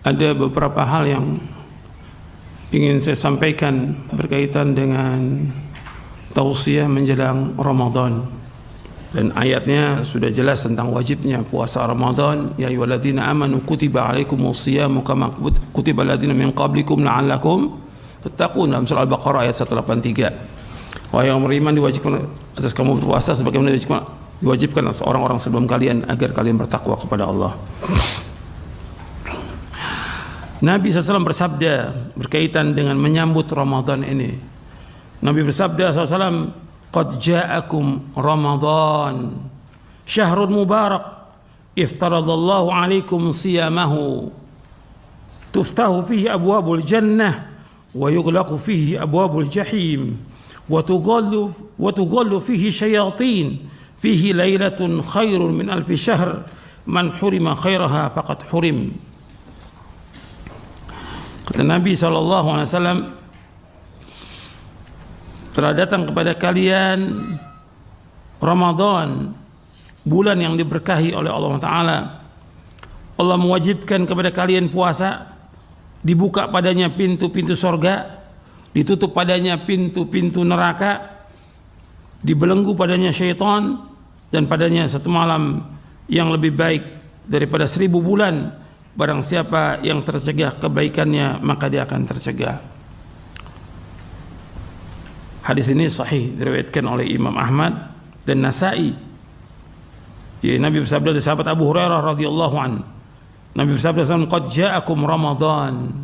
Ada beberapa hal yang ingin saya sampaikan berkaitan dengan tausiah menjelang Ramadan. Dan ayatnya sudah jelas tentang wajibnya puasa Ramadan. Ya ayyuhalladzina amanu kutiba alaikumus-syamu kama kutiba alladzina min qablikum la'allakum tattaqun, dalam surah Al-Baqarah ayat 183. Wahai yang beriman, diwajibkan atas kamu berpuasa sebagaimana diwajibkan atas orang-orang sebelum kalian agar kalian bertakwa kepada Allah. Nabi SAW bersabda berkaitan dengan menyambut Ramadan ini. Nabi bersabda SAW, "Qad ja'akum Ramadan, syahrun mubarak, iftaradallahu alaikum siyamahu, tuftahu fihi abwabul jannah, wa yughlaqu fihi abwabul jahim, wa tughallu fihi syayatin, fihi lailatun khairun min alfi syahr, man hurima khairaha faqad hurim." Kata Nabi SAW, telah datang kepada kalian Ramadan, bulan yang diberkahi oleh Allah Ta'ala. Allah mewajibkan kepada kalian puasa, dibuka padanya pintu-pintu sorga, ditutup padanya pintu-pintu neraka, dibelenggu padanya syaitan, dan padanya satu malam yang lebih baik daripada 1000 bulan. Barang siapa yang tercegah kebaikannya, maka dia akan tercegah. Hadis ini sahih, diriwayatkan oleh Imam Ahmad dan Nasa'i. Ya, Nabi bersabda dari sahabat Abu Hurairah radhiyallahu an. Nabi bersabda, "Qad ja'akum Ramadan,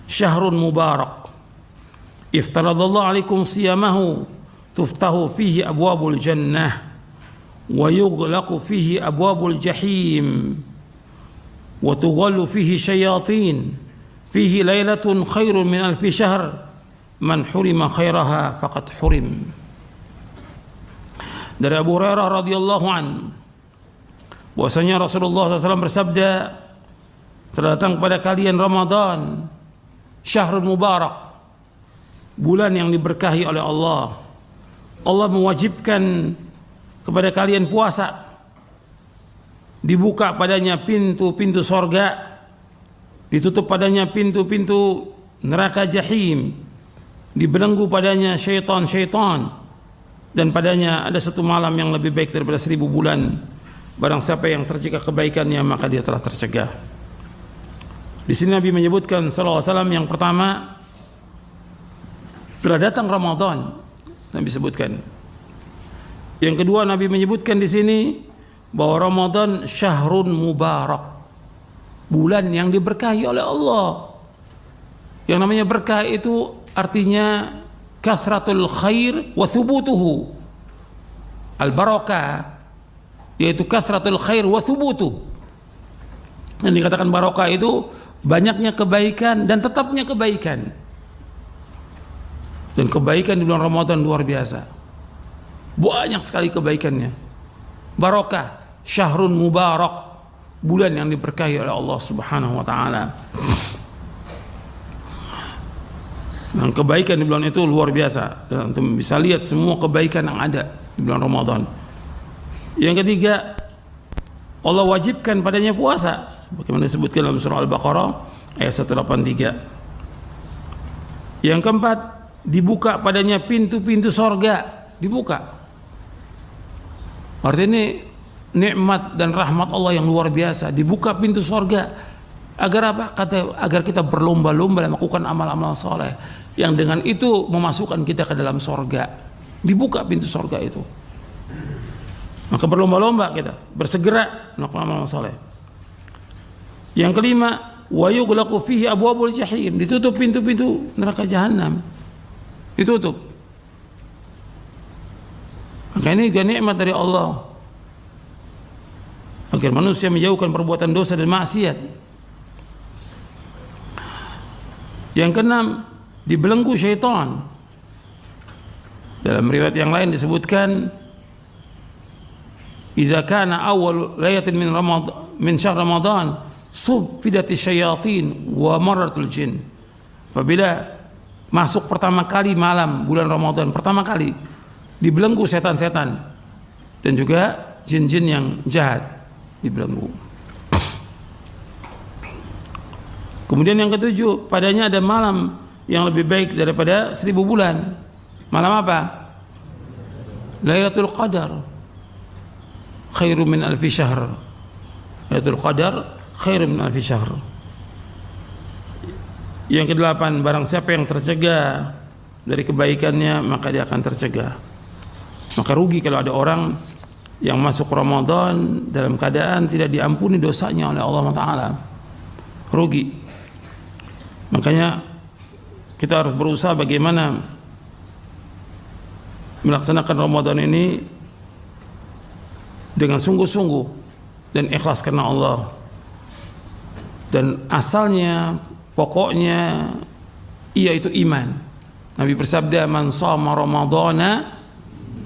syahrun mubarak, iftaradallahu alaikum siyamahu, tuftahu fihi abwabul jannah, wa yughlaqu fihi abwabul jahim, wa tughallu fihi syayatin, fihi lailatun khairun min alfi syahr, man hurima khairaha faqad hurim." Dari Abu Hurairah radhiyallahu an, bahwasanya Rasulullah SAW bersabda, terdatang pada kalian Ramadan, syahrul mubarak, bulan yang diberkahi oleh Allah. Allah mewajibkan kepada kalian puasa, dibuka padanya pintu-pintu sorga, ditutup padanya pintu-pintu neraka jahim, dibelenggu padanya syaitan-syaitan, dan padanya ada satu malam yang lebih baik daripada 1000 bulan. Barang siapa yang tercegah kebaikannya, maka dia telah tercegah. Di sini Nabi menyebutkan sallallahu alaihi wasallam, yang pertama, telah datang Ramadan, Nabi sebutkan. Yang kedua, Nabi menyebutkan di sini bahwa Ramadan syahrun mubarak, bulan yang diberkahi oleh Allah. Yang namanya berkah itu artinya kathratul khair wa thubutuhu. Al-barakah yaitu kathratul khair wa thubutuh. Yang dikatakan barakah itu banyaknya kebaikan dan tetapnya kebaikan. Dan kebaikan di bulan Ramadan luar biasa. Banyak sekali kebaikannya. Barakah, syahrun mubarak, bulan yang diberkahi oleh Allah Subhanahu wa taala. Dan kebaikan di bulan itu luar biasa. Dan antum bisa lihat semua kebaikan yang ada di bulan Ramadan. Yang ketiga, Allah wajibkan padanya puasa, sebagaimana disebutkan dalam surah Al-Baqarah ayat 183. Yang keempat, dibuka padanya pintu-pintu sorga, dibuka. Artinya ini nikmat dan rahmat Allah yang luar biasa. Dibuka pintu sorga. Agar apa? Agar kita berlomba-lomba melakukan amal-amal soleh, yang dengan itu memasukkan kita ke dalam sorga. Dibuka pintu sorga itu. Maka berlomba-lomba kita, bersegera melakukan amal soleh. Yang kelima, wa yughlaqu fihi abwabul jahim, ditutup pintu-pintu neraka jahanam. Ditutup. Maka ini juga nikmat dari Allah, agar manusia menjauhkan perbuatan dosa dan maksiat. Yang keenam, dibelenggu syaitan. Dalam riwayat yang lain disebutkan, "Idza kana awwal layatin min syahr Ramadan, sufidati syayatin wa marratul jin." Apabila masuk pertama kali malam bulan Ramadan, pertama kali dibelenggu setan-setan dan juga jin-jin yang jahat dibelenggu. Kemudian yang ketujuh, padanya ada malam yang lebih baik daripada 1000 bulan. Malam apa? Lailatul Qadar khairum min alfi syahr. Lailatul Qadar khairum min alfi syahr. Yang kedelapan, barang siapa yang tercegah dari kebaikannya, maka dia akan tercegah. Maka rugi kalau ada orang yang masuk Ramadan dalam keadaan tidak diampuni dosanya oleh Allah Ta'ala. Rugi. Makanya kita harus berusaha bagaimana melaksanakan Ramadan ini dengan sungguh-sungguh dan ikhlas karena Allah. Dan asalnya, pokoknya, yaitu iman. Nabi bersabda, man shama ramadhana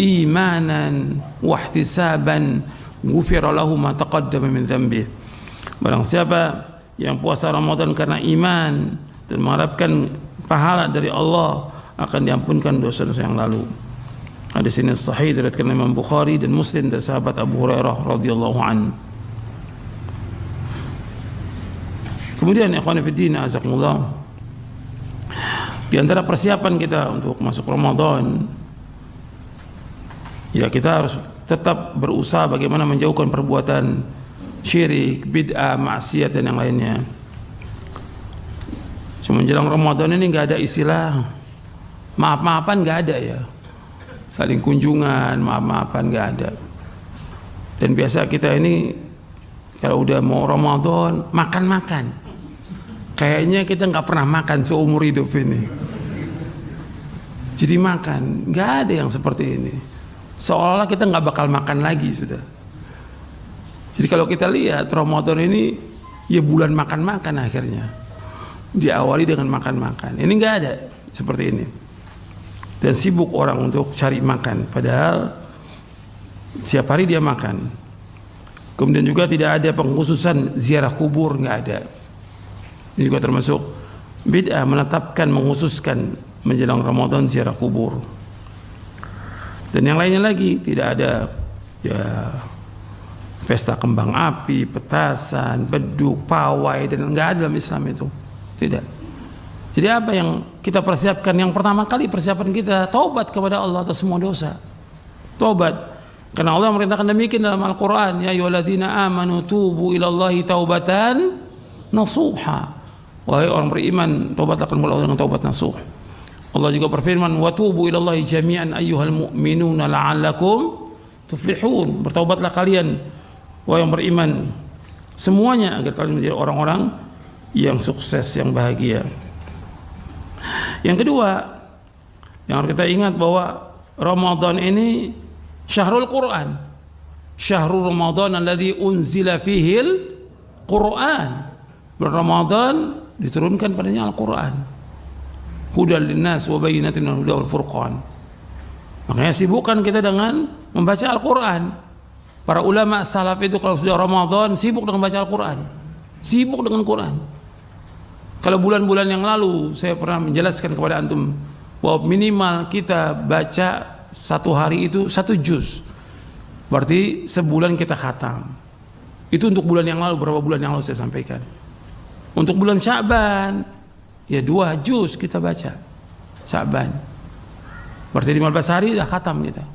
imanan wahtisaban ghufira lahu ma taqaddama min dhanbi. Barang siapa yang puasa Ramadan karena iman dan mengharapkan pahala dari Allah, akan diampunkan dosa-dosa yang lalu. Hadis ini sahih diriwayatkan Imam Bukhari dan Muslim dari sahabat Abu Hurairah radhiyallahu an. Kemudian ikhwan fillah azakumullah, di antara persiapan kita untuk masuk Ramadan, ya kita harus tetap berusaha bagaimana menjauhkan perbuatan syirik, bid'ah, maksiat dan yang lainnya. Cuma menjelang Ramadan ini nggak ada istilah maaf-maafan, nggak ada ya. Saling kunjungan, maaf-maafan nggak ada. Dan biasa kita ini kalau udah mau Ramadan makan-makan. Kayaknya kita nggak pernah makan seumur hidup ini. Jadi makan, nggak ada yang seperti ini. Seolah-olah kita nggak bakal makan lagi sudah. Jadi kalau kita lihat Ramadan ini ya bulan makan-makan akhirnya. Diawali dengan makan-makan. Ini nggak ada seperti ini. Dan sibuk orang untuk cari makan, padahal setiap hari dia makan. Kemudian juga tidak ada pengkhususan ziarah kubur, nggak ada. Ini juga termasuk bid'ah, menetapkan, mengkhususkan menjelang Ramadan ziarah kubur. Dan yang lainnya lagi, tidak ada ya pesta kembang api, petasan, beduk, pawai, dan nggak ada dalam Islam itu. Tidak. Jadi apa yang kita persiapkan? Yang pertama kali persiapan kita taubat kepada Allah atas semua dosa. Taubat. Karena Allah merintahkan demikian dalam Al-Quran. Ya ayyuhalladzina amanu tubu ilallahi taubatan nasuha. Wahai orang beriman, taubatlah kepada Allah dengan taubat nasuh. Allah juga berfirman, wa tubu ilallahi jami'an ayyuhal mu'minuna la'allakum tuflihun. Bertaubatlah kalian, wahai yang beriman, semuanya agar kalian menjadi orang-orang yang sukses, yang bahagia. Yang kedua, yang harus kita ingat bahwa Ramadan ini syahrul Quran. Syahrul Ramadan alladzi unzila fihil Quran. Ramadan diturunkan padanya Al-Quran. Hudal linnas wa bayyinatin minal huda wal furqan. Makanya sibukkan kita dengan membaca Al-Quran. Para ulama salaf itu kalau sudah Ramadan sibuk dengan baca Al-Quran. Sibuk dengan Quran. Kalau bulan-bulan yang lalu saya pernah menjelaskan kepada antum bahwa minimal kita baca satu hari itu 1 juz. Berarti sebulan kita khatam. Itu untuk bulan yang lalu, berapa bulan yang lalu saya sampaikan. Untuk bulan Sya'ban ya 2 juz kita baca Sya'ban. Berarti 15 hari dah khatam kita.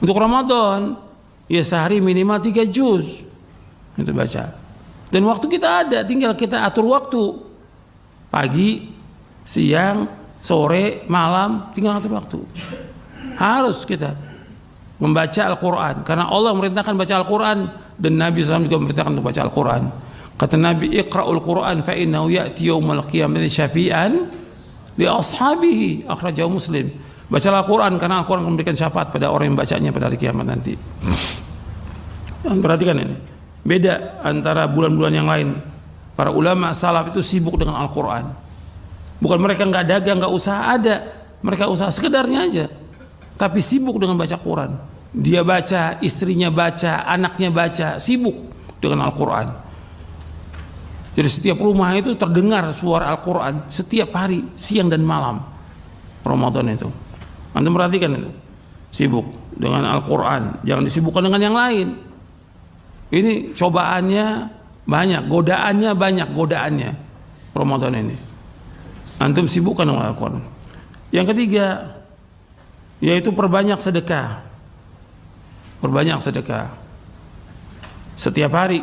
Untuk Ramadan ya sehari minimal 3 juz kita baca. Dan waktu kita ada, tinggal kita atur waktu. Pagi, siang, sore, malam, tinggal atur waktu. Harus kita membaca Al-Quran. Karena Allah memerintahkan baca Al-Quran. Dan Nabi SAW juga memerintahkan untuk baca Al-Quran. Kata Nabi, Iqra'ul Quran fa'innahu ya'ti yawmal qiyamati syafi'an li ashabihi. Akhrajahu Muslim. Bacalah Al-Quran, karena Al-Quran memberikan syafaat pada orang yang bacanya pada hari kiamat nanti. Perhatikan ini. Beda antara bulan-bulan yang lain. Para ulama salaf itu sibuk dengan Al-Quran. Bukan mereka nggak dagang, nggak usaha, ada. Mereka usaha sekedarnya aja. Tapi sibuk dengan baca Quran. Dia baca, istrinya baca, anaknya baca, sibuk dengan Al-Quran. Jadi setiap rumah itu terdengar suara Al-Quran setiap hari, siang dan malam. Ramadan itu. Anda perhatikan itu. Sibuk dengan Al-Quran. Jangan disibukkan dengan yang lain. Ini cobaannya Banyak godaannya Ramadan ini. Antum sibukkan dengan Al-Quran. Yang ketiga yaitu perbanyak sedekah. Setiap hari.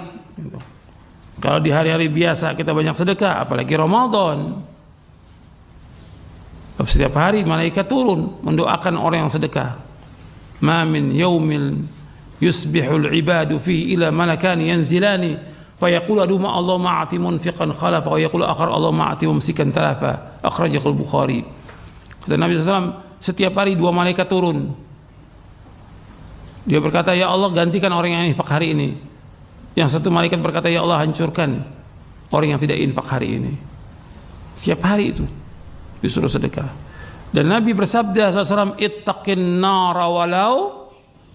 Kalau di hari-hari biasa kita banyak sedekah, apalagi Ramadan. Setiap hari malaikat turun mendoakan orang yang sedekah. Ma min yaumil yusbihul ibadu fi ila malakani yanzilani fayaqulu aduma Allah ma'ati munfiqan khalafa wa yaqulu akhar Allah ma'ati mumsikan talafa. Akhrajahul Bukhari. Kata Nabi SAW, setiap hari 2 malaikat turun. Dia berkata, ya Allah gantikan orang yang infak hari ini. Yang satu malaikat berkata, ya Allah hancurkan orang yang tidak infak hari ini. Setiap hari itu disuruh sedekah. Dan Nabi bersabda SAW, ittaqin nara walau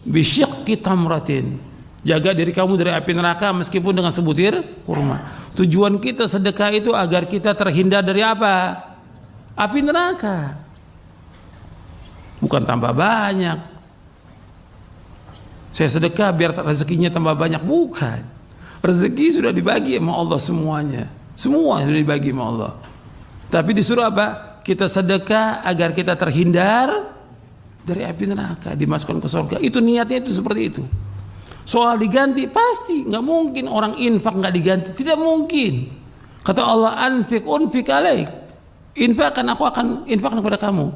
bisyiqqi tamratin. Jaga diri kamu dari api neraka meskipun dengan sebutir kurma. Tujuan kita sedekah itu agar kita terhindar dari apa? Api neraka. Bukan tambah banyak. Saya sedekah biar rezekinya tambah banyak, bukan. Rezeki sudah dibagi sama Allah semuanya. Semua sudah dibagi sama Allah. Tapi disuruh apa? Kita sedekah agar kita terhindar dari api neraka, dimasukkan ke surga. Itu niatnya itu seperti itu. Soal diganti pasti nggak mungkin orang infak nggak diganti, tidak mungkin. Kata Allah, unfik alaik. Infakkan, aku akan infakkan kepada kamu.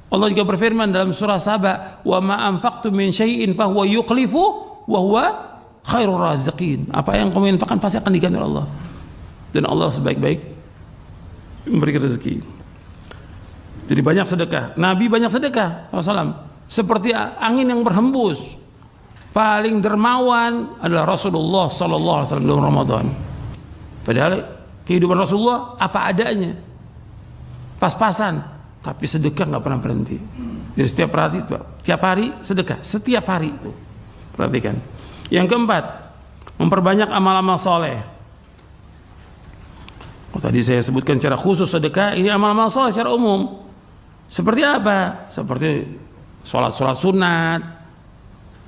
Allah juga berfirman dalam surah Saba, wa ma anfaqtum min syai'in fa huwa yukhlifu wa huwa khairur raziqin. Apa yang kamu infakkan pasti akan diganti oleh Allah. Dan Allah sebaik-baik memberikan rezeki. Jadi banyak sedekah. Nabi banyak sedekah SAW. Seperti angin yang berhembus. Paling dermawan adalah Rasulullah SAW dalam Ramadan. Padahal kehidupan Rasulullah apa adanya, pas-pasan, tapi sedekah nggak pernah berhenti. Jadi setiap hari sedekah, setiap hari itu. Perhatikan. Yang keempat, memperbanyak amal-amal soleh. Tadi saya sebutkan secara khusus sedekah, ini amal-amal soleh secara umum. Seperti apa? Seperti sholat sunat,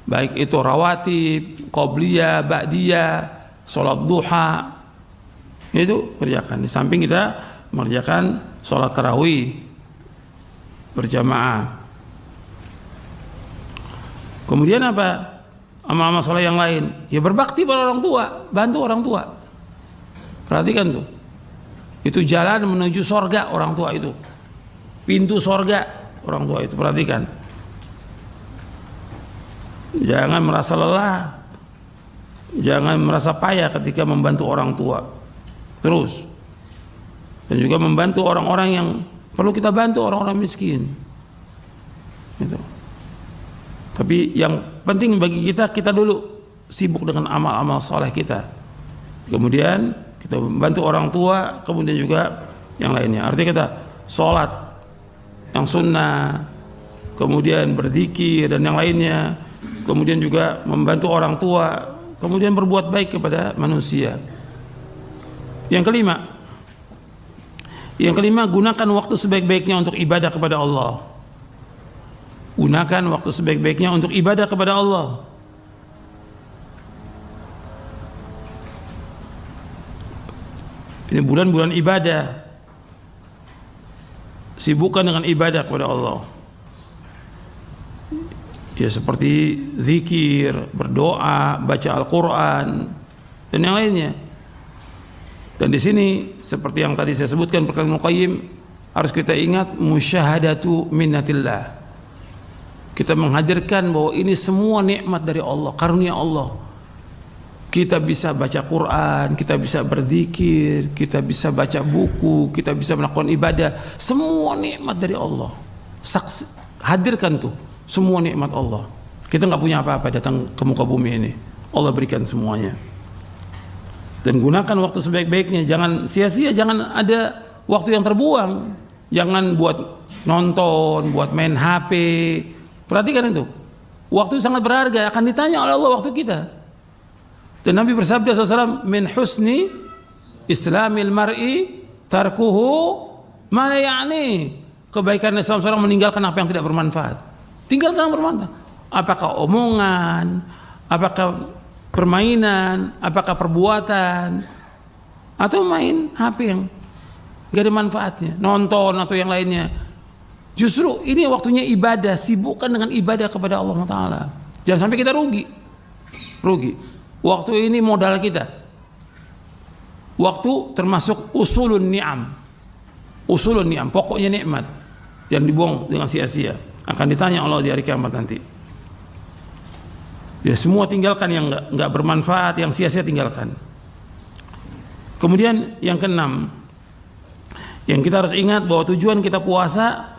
baik itu rawatib, qobliyah, ba'diyah, sholat duha, itu kerjakan. Di samping kita mengerjakan sholat tarawih berjamaah. Kemudian apa? Amal-amal soleh yang lain, ya berbakti pada orang tua, bantu orang tua. Perhatikan tuh, itu jalan menuju sorga orang tua itu. Pintu sorga orang tua itu, perhatikan. Jangan merasa lelah, jangan merasa payah ketika membantu orang tua. Terus. Dan juga membantu orang-orang yang perlu kita bantu, orang-orang miskin. Gitu. Tapi yang penting bagi kita dulu sibuk dengan amal-amal soleh kita. Kemudian kita membantu orang tua, kemudian juga yang lainnya. Artinya kita sholat yang sunnah, kemudian berzikir dan yang lainnya, kemudian juga membantu orang tua, kemudian berbuat baik kepada manusia. Yang kelima, gunakan waktu sebaik-baiknya untuk ibadah kepada Allah. Gunakan waktu sebaik-baiknya untuk ibadah kepada Allah. Ini bulan-bulan ibadah. Sibukkan dengan ibadah kepada Allah. Ya seperti zikir, berdoa, baca Al-Quran dan yang lainnya. Dan di sini seperti yang tadi saya sebutkan perkataan Ibnu Qayyim, harus kita ingat musyahadatu minnatillah. Kita menghadirkan bahwa ini semua nikmat dari Allah, karunia Allah. Kita bisa baca Quran, kita bisa berzikir, kita bisa baca buku, kita bisa melakukan ibadah. Semua nikmat dari Allah. Hadirkan tuh semua nikmat Allah. Kita nggak punya apa-apa datang ke muka bumi ini. Allah berikan semuanya. Dan gunakan waktu sebaik-baiknya. Jangan sia-sia, jangan ada waktu yang terbuang. Jangan buat nonton, buat main HP. Perhatikan itu. Waktu sangat berharga, akan ditanya oleh Allah waktu kita. Dan Nabi bersabda SAW, min husni islamil mar'i tarkuhu ma la ya'ni. Kebaikan Islam seorang meninggalkan apa yang tidak bermanfaat. Tinggalkan yang bermanfaat. Apakah omongan, apakah permainan, apakah perbuatan, atau main HP yang gak ada manfaatnya, nonton atau yang lainnya. Justru ini waktunya ibadah, sibukkan dengan ibadah kepada Allah Ta'ala. Jangan sampai kita rugi. Waktu ini modal kita. Waktu termasuk usulun ni'am. Pokoknya nikmat. Jangan dibuang dengan sia-sia. Akan ditanya Allah di hari kiamat nanti. Ya, semua tinggalkan yang nggak bermanfaat, yang sia-sia tinggalkan. Kemudian yang keenam, yang kita harus ingat bahwa tujuan kita puasa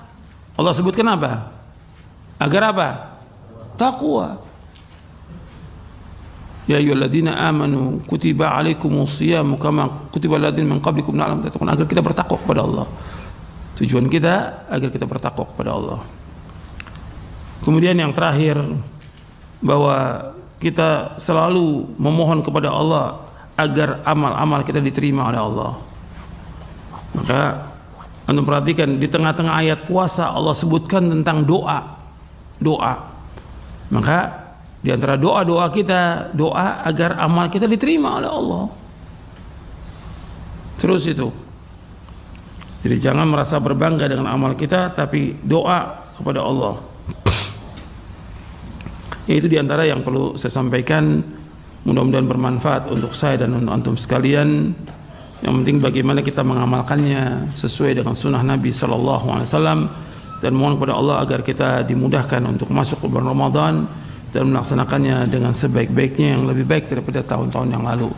Allah sebutkan apa? Agar apa? Taqwa. Ya ayyuhalladzina amanu kutiba alaikumushiyamu kama kutiba aladzina min qablikum la'allakum tattaqun. Agar kita bertakwa kepada Allah. Tujuan kita agar kita bertakwa kepada Allah. Kemudian yang terakhir, bahwa kita selalu memohon kepada Allah agar amal-amal kita diterima oleh Allah. Maka antum perhatikan di tengah-tengah ayat puasa Allah sebutkan tentang doa. Maka di antara doa-doa kita, doa agar amal kita diterima oleh Allah. Terus itu. Jadi jangan merasa berbangga dengan amal kita, tapi doa kepada Allah. Itu diantara yang perlu saya sampaikan. Mudah-mudahan bermanfaat untuk saya dan untuk antum sekalian. Yang penting bagaimana kita mengamalkannya sesuai dengan sunnah Nabi SAW, dan mohon kepada Allah agar kita dimudahkan untuk masuk ke bulan Ramadan dan melaksanakannya dengan sebaik-baiknya, yang lebih baik daripada tahun-tahun yang lalu.